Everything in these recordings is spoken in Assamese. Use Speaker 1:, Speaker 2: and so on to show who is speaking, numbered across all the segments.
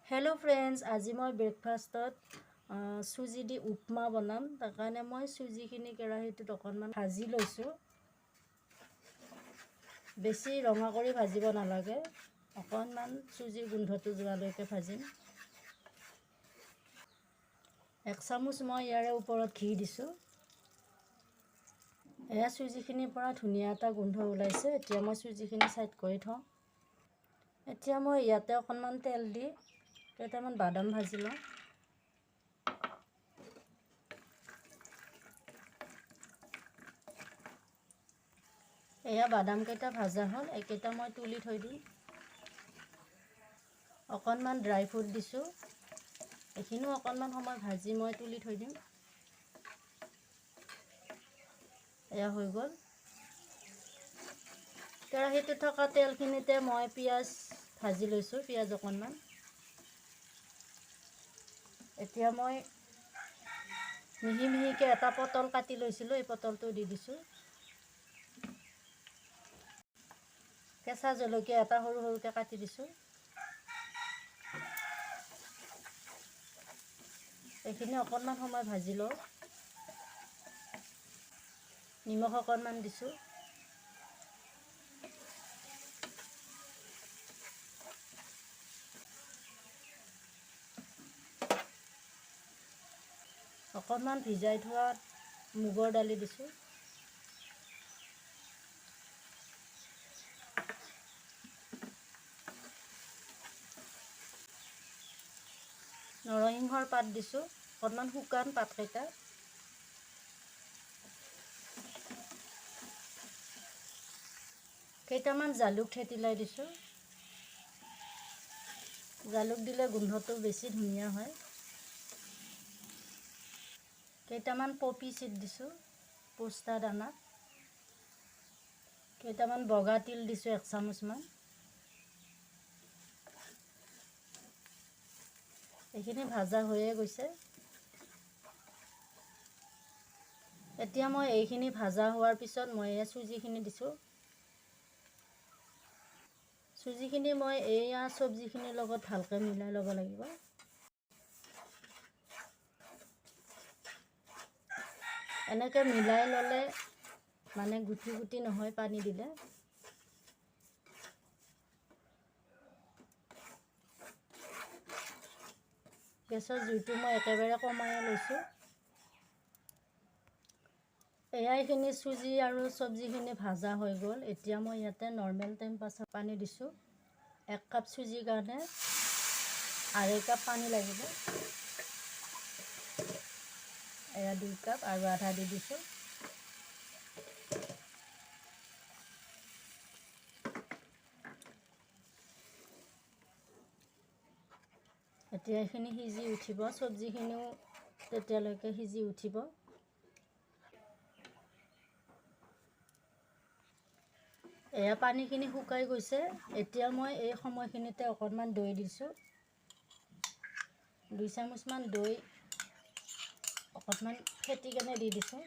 Speaker 1: हेलो फ्रेंड्स, आज मैं ब्रेकफास्ट सुजी दी उपमा बनाम तार कारण मैं सुजीखिनि केराहीत अकणमान भाजी लैसो। बेसि रंगा करि भाजिब नालागे, अकणमान सुजीर गोन्धटो जोवाলৈके भाजिम। एक चामुच मैं यारे ऊपरत घी दिसो। एया सुजीखिनिर পৰা धुनिया এটা गोन्ध ওলাইছে। এতিয়া मैं सुजीखिनि साइड কৰি থওঁ। এতিয়া मैं ইয়াতে অকণমান তেল দি কেইটামান বাদাম ভাজি লওঁ। এয়া বাদাম কেইটা ভাজা হ'ল, এইকেইটা মই তুলি থৈ দিম। অকণমান ড্ৰাই ফ্ৰুট দিছোঁ, এইখিনিও অকণমান সময় ভাজি মই তুলি থৈ দিম। এয়া হৈ গ'ল। কেৰাহীতে থকা তেলখিনিতে মই পিঁয়াজ ভাজি লৈছোঁ, পিঁয়াজ অকণমান। এতিয়া মই মিহি মিহিকৈ এটা পটল কাটি লৈছিলোঁ, এই পটলটো দি দিছোঁ। কেঁচা জলকীয়া এটা সৰু সৰুকৈ কাটি দিছোঁ। এইখিনি অকণমান সময় ভাজি লওঁ। নিমখ অকণমান দিছোঁ। অকণমান ভিজাই থোৱা মুগৰ দালি দিছোঁ। নৰসিংহৰ পাত দিছোঁ, অকণমান শুকান পাতকেইটা। কেইটামান জালুক থেতিলাই দিছোঁ। জালুক দিলে গোন্ধটো বেছি ধুনীয়া হয়। কেইটামান পপি চিড দিছোঁ, পোস্তা দানা। কেইটামান বগা তিল দিছোঁ, 1 চামুচমান। এইখিনি ভাজা হৈয়ে গৈছে। এতিয়া মই এইখিনি ভাজা হোৱাৰ পিছত মই এয়া চুজিখিনি দিছোঁ। চুজিখিনি মই এয়া চব্জিখিনিৰ লগত ভালকৈ মিলাই ল'ব লাগিব। এনেকৈ মিলাই ল'লে মানে গুটি গুটি নহয় পানী দিলে। গেছৰ জুইটো মই একেবাৰে কমাই লৈছোঁ। এইখিনি চুজি আৰু চব্জিখিনি ভাজা হৈ গ'ল। এতিয়া মই ইয়াতে নৰ্মেল টেম্পাৰেচাৰ পানী দিছোঁ। 1 কাপ চুজিৰ কাৰণে 2.5 কাপ পানী লাগিব। এয়া 2 কাপ আৰু আধা দি দিছোঁ। এতিয়া এইখিনি সিজি উঠিব, চব্জিখিনিও তেতিয়ালৈকে সিজি উঠিব। এয়া পানীখিনি শুকাই গৈছে। এতিয়া মই এই সময়খিনিতে অকণমান দৈ দিছোঁ। 2 চামুচমান দৈ অকণমান ফেটি কেনে দি দিছোঁ।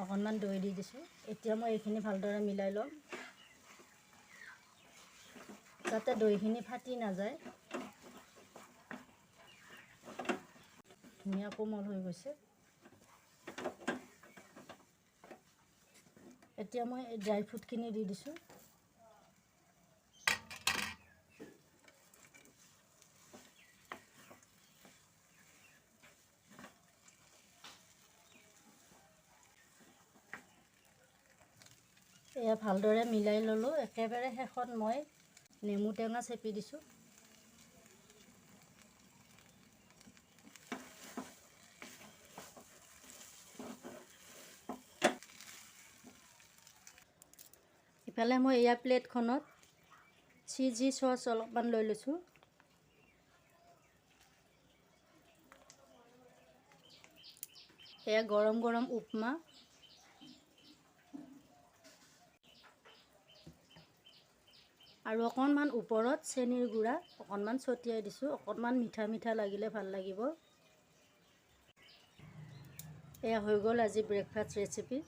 Speaker 1: অকণমান দৈ দি দিছোঁ। এতিয়া মই এইখিনি ভালদৰে মিলাই ল'ম, যাতে দৈখিনি ফাটি নাযায়। ধুনীয়া কোমল হৈ গৈছে। এতিয়া মই ড্ৰাই ফ্ৰুটখিনি দি দিছোঁ। এয়া ভালদৰে মিলাই ল'লোঁ। একেবাৰে শেষত মই নেমু টেঙা চেপি দিছোঁ। ইফালে মই এয়া প্লেটখনত চিজি চচ অলপমান লৈ লৈছোঁ। এয়া গৰম গৰম উপমা। আৰু অকণমান ওপৰত চেনিৰ গুড়া অকণমান ছটিয়াই দিছোঁ। অকণমান মিঠা মিঠা লাগিলে ভাল লাগিব। এয়া হৈ গ'ল আজি ব্ৰেকফাষ্ট ৰেচিপি।